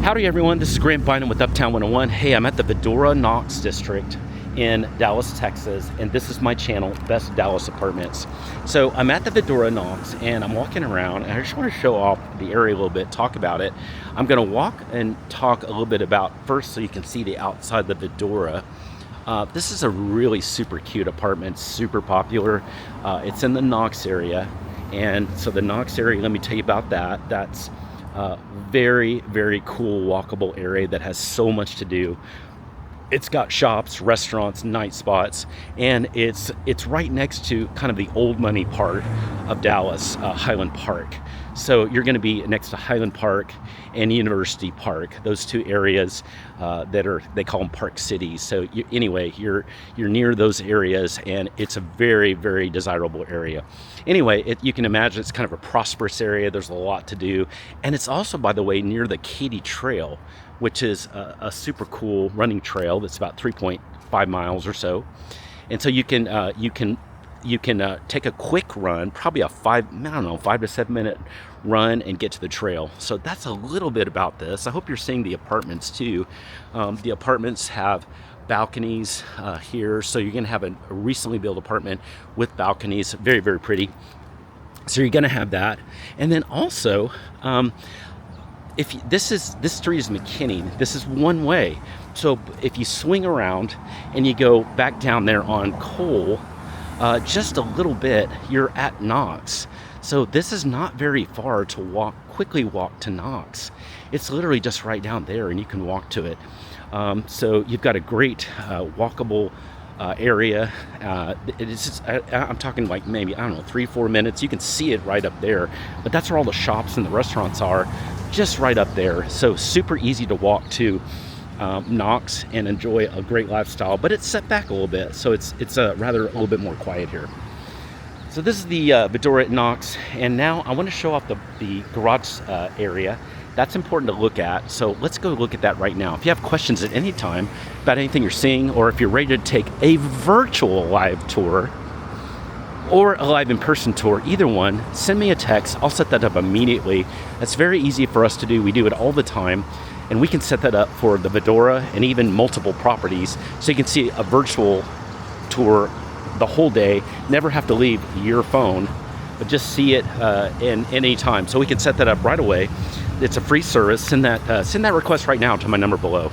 Howdy everyone, this is Grant Bynum with Uptown 101. Hey, I'm at the Vidorra Knox District in Dallas, Texas, and this is my channel, Best Dallas Apartments. So I'm at the Vidorra Knox and I'm walking around and I just want to show off the area a little bit, talk about it. I'm going to walk and talk a little bit about, first so you can see the outside of the Vidorra. This is a really super cute apartment, super popular. It's in the Knox area, and so the Knox area, let me tell you about that. That's very, very cool walkable area that has so much to do. It's got shops, restaurants, night spots, and it's right next to kind of the old money part of Dallas, Highland Park. So you're going to be next to Highland Park and University Park, those two areas they call them park cities. So anyway, you're near those areas, and it's a very, very desirable area. Anyway, you can imagine it's kind of a prosperous area. There's a lot to do, and it's also, by the way, near the Katy Trail, which is a super cool running trail that's about 3.5 miles or so. And so you can take a quick run, probably a 5 to 7 minute run, and get to the trail. So that's a little bit about this. I hope you're seeing the apartments too. The apartments have balconies here, so you're gonna have a recently built apartment with balconies, very, very pretty. So you're gonna have that. And then also, this street is McKinney. This is one way. So if you swing around and you go back down there on Cole, just a little bit, you're at Knox. So this is not very far to quickly walk to Knox. It's literally just right down there, and you can walk to it. So you've got a great walkable area. I'm talking like maybe, 3-4 minutes. You can see it right up there, but that's where all the shops and the restaurants are, just right up there. So super easy to walk to Knox and enjoy a great lifestyle, but it's set back a little bit, so it's rather a little bit more quiet here. So this is the Vidorra Knox, and now I want to show off the garage area. That's important to look at, so let's go look at that right now. If you have questions at any time about anything you're seeing, or if you're ready to take a virtual live tour or a live in-person tour, either one, send me a text. I'll set that up immediately. That's very easy for us to do. We do it all the time, and we can set that up for the Vidorra and even multiple properties, so you can see a virtual tour the whole day, never have to leave your phone, but just see it in any time. So we can set that up right away. It's a free service. Send that request right now to my number below.